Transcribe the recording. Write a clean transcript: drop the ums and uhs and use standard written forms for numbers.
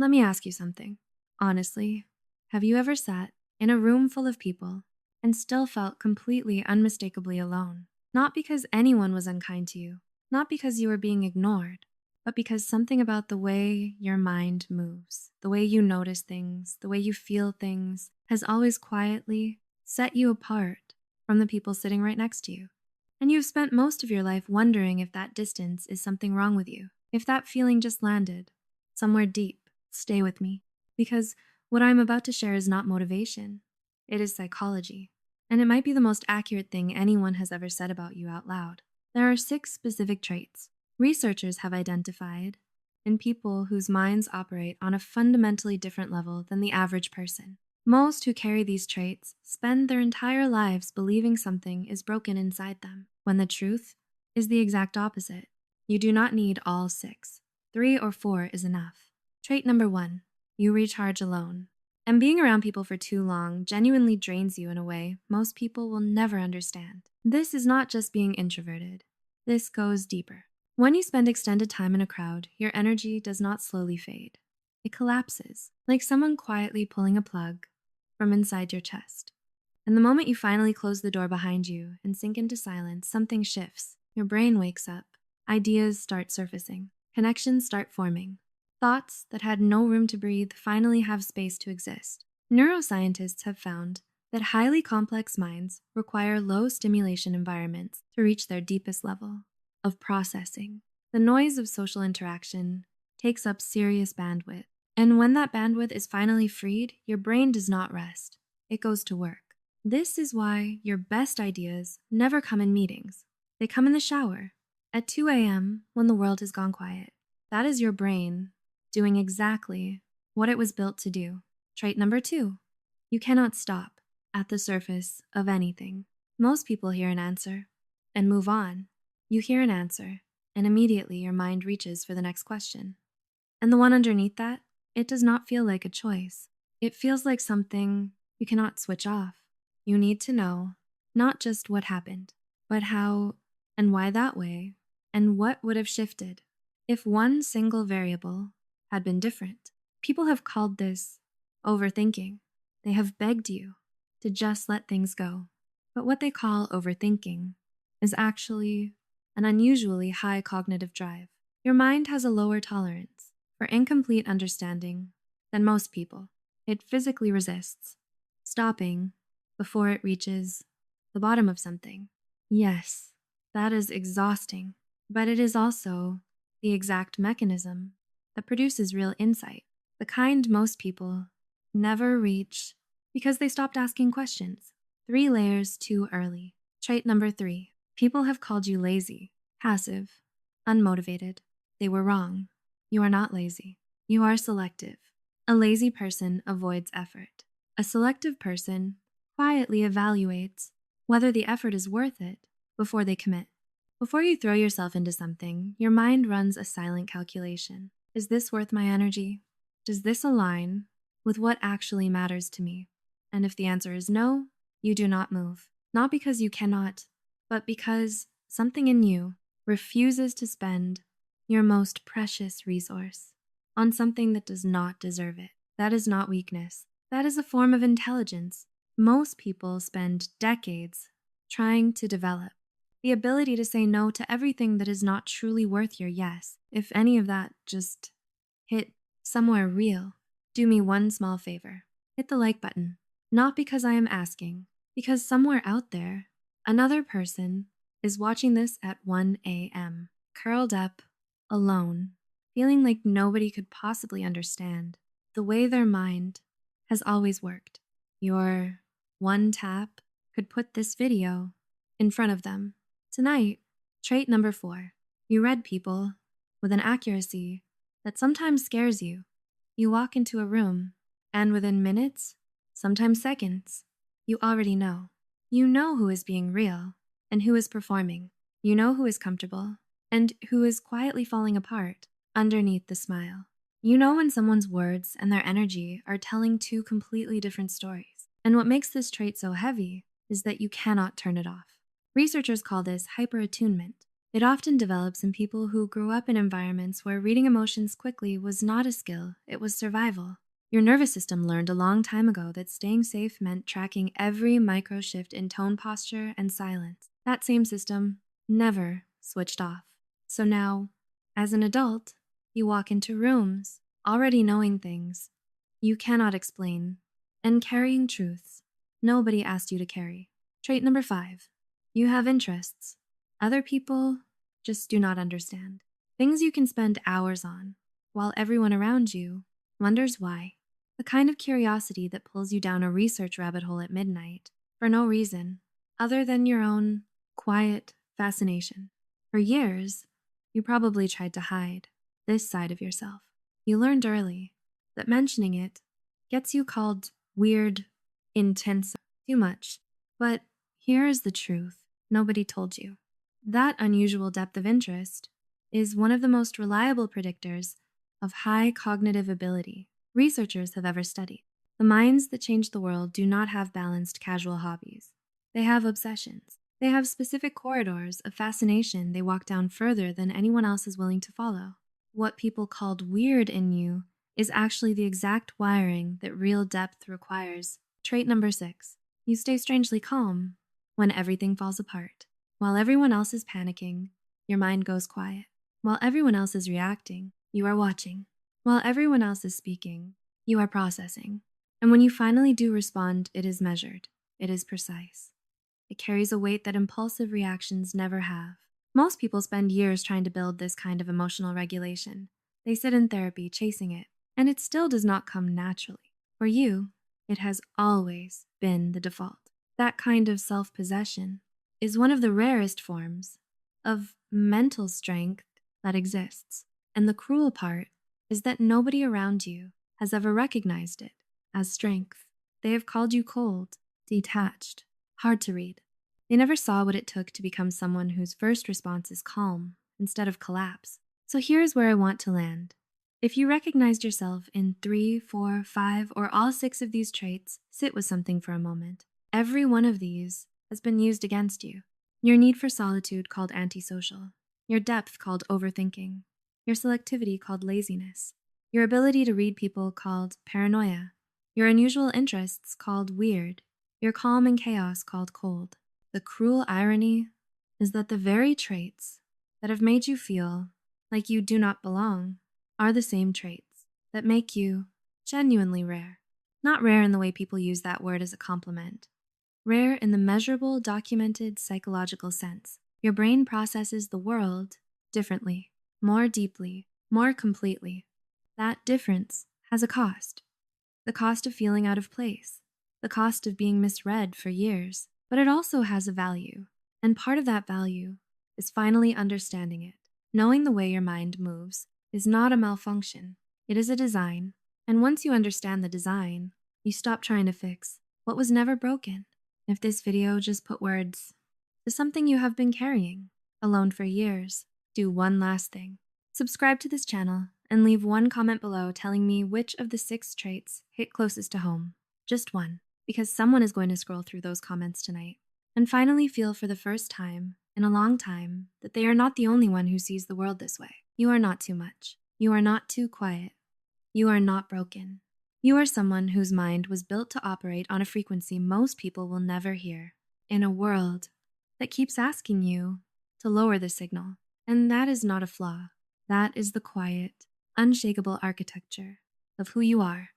Let me ask you something. Honestly, have you ever sat in a room full of people and still felt completely unmistakably alone? Not because anyone was unkind to you, not because you were being ignored, but because something about the way your mind moves, the way you notice things, the way you feel things, has always quietly set you apart from the people sitting right next to you. And you've spent most of your life wondering if that distance is something wrong with you, if that feeling just landed somewhere deep. Stay with me, because what I'm about to share is not motivation. It is psychology, and it might be the most accurate thing anyone has ever said about you out loud. There are 6 specific traits researchers have identified in people whose minds operate on a fundamentally different level than the average person. Most who carry these traits spend their entire lives believing something is broken inside them, when the truth is the exact opposite. You do not need all 6. 3 or 4 is enough. Trait number 1, you recharge alone. And being around people for too long genuinely drains you in a way most people will never understand. This is not just being introverted. This goes deeper. When you spend extended time in a crowd, your energy does not slowly fade. It collapses, like someone quietly pulling a plug from inside your chest. And the moment you finally close the door behind you and sink into silence, something shifts. Your brain wakes up. Ideas start surfacing. Connections start forming. Thoughts that had no room to breathe finally have space to exist. Neuroscientists have found that highly complex minds require low stimulation environments to reach their deepest level of processing. The noise of social interaction takes up serious bandwidth. And when that bandwidth is finally freed, your brain does not rest. It goes to work. This is why your best ideas never come in meetings. They come in the shower at 2 a.m. when the world has gone quiet. That is your brain doing exactly what it was built to do. Trait number 2, you cannot stop at the surface of anything. Most people hear an answer and move on. You hear an answer, and immediately your mind reaches for the next question. And the one underneath that, it does not feel like a choice. It feels like something you cannot switch off. You need to know not just what happened, but how and why that way, and what would have shifted if one single variable had been different. People have called this overthinking. They have begged you to just let things go. But what they call overthinking is actually an unusually high cognitive drive. Your mind has a lower tolerance for incomplete understanding than most people. It physically resists stopping before it reaches the bottom of something. Yes, that is exhausting, but it is also the exact mechanism that produces real insight, the kind most people never reach because they stopped asking questions. 3 layers too early. Trait number 3, people have called you lazy, passive, unmotivated. They were wrong. You are not lazy. You are selective. A lazy person avoids effort. A selective person quietly evaluates whether the effort is worth it before they commit. Before you throw yourself into something, your mind runs a silent calculation. Is this worth my energy? Does this align with what actually matters to me? And if the answer is no, you do not move. Not because you cannot, but because something in you refuses to spend your most precious resource on something that does not deserve it. That is not weakness. That is a form of intelligence. Most people spend decades trying to develop the ability to say no to everything that is not truly worth your yes. If any of that just hit somewhere real, do me one small favor. Hit the like button. Not because I am asking, because somewhere out there, another person is watching this at 1 a.m., curled up, alone, feeling like nobody could possibly understand the way their mind has always worked. Your one tap could put this video in front of them. Tonight, trait number 4, you read people with an accuracy that sometimes scares you. You walk into a room, and within minutes, sometimes seconds, you already know. You know who is being real and who is performing. You know who is comfortable and who is quietly falling apart underneath the smile. You know when someone's words and their energy are telling 2 completely different stories. And what makes this trait so heavy is that you cannot turn it off. Researchers call this hyper-attunement. It often develops in people who grew up in environments where reading emotions quickly was not a skill, it was survival. Your nervous system learned a long time ago that staying safe meant tracking every micro shift in tone, posture, and silence. That same system never switched off. So now, as an adult, you walk into rooms already knowing things you cannot explain and carrying truths nobody asked you to carry. Trait number 5, you have interests other people just do not understand. Things you can spend hours on, while everyone around you wonders why. The kind of curiosity that pulls you down a research rabbit hole at midnight for no reason other than your own quiet fascination. For years, you probably tried to hide this side of yourself. You learned early that mentioning it gets you called weird, intense, too much. But here is the truth nobody told you. That unusual depth of interest is one of the most reliable predictors of high cognitive ability researchers have ever studied. The minds that change the world do not have balanced casual hobbies. They have obsessions. They have specific corridors of fascination they walk down further than anyone else is willing to follow. What people called weird in you is actually the exact wiring that real depth requires. Trait number 6, you stay strangely calm when everything falls apart. While everyone else is panicking, your mind goes quiet. While everyone else is reacting, you are watching. While everyone else is speaking, you are processing. And when you finally do respond, it is measured. It is precise. It carries a weight that impulsive reactions never have. Most people spend years trying to build this kind of emotional regulation. They sit in therapy chasing it, and it still does not come naturally. For you, it has always been the default. That kind of self-possession is one of the rarest forms of mental strength that exists. And the cruel part is that nobody around you has ever recognized it as strength. They have called you cold, detached, hard to read. They never saw what it took to become someone whose first response is calm instead of collapse. So here's where I want to land. If you recognized yourself in 3, 4, 5, or all 6 of these traits, sit with something for a moment. Every one of these has been used against you. Your need for solitude called antisocial, your depth called overthinking, your selectivity called laziness, your ability to read people called paranoia, your unusual interests called weird, your calm and chaos called cold. The cruel irony is that the very traits that have made you feel like you do not belong are the same traits that make you genuinely rare. Not rare in the way people use that word as a compliment. Rare in the measurable, documented psychological sense. Your brain processes the world differently, more deeply, more completely. That difference has a cost. The cost of feeling out of place, the cost of being misread for years, but it also has a value. And part of that value is finally understanding it. Knowing the way your mind moves is not a malfunction, it is a design. And once you understand the design, you stop trying to fix what was never broken. If this video just put words to something you have been carrying alone for years, do one last thing. Subscribe to this channel and leave one comment below telling me which of the 6 traits hit closest to home. Just one, because someone is going to scroll through those comments tonight. And finally feel for the first time in a long time that they are not the only one who sees the world this way. You are not too much. You are not too quiet. You are not broken. You are someone whose mind was built to operate on a frequency most people will never hear, in a world that keeps asking you to lower the signal. And that is not a flaw. That is the quiet, unshakable architecture of who you are.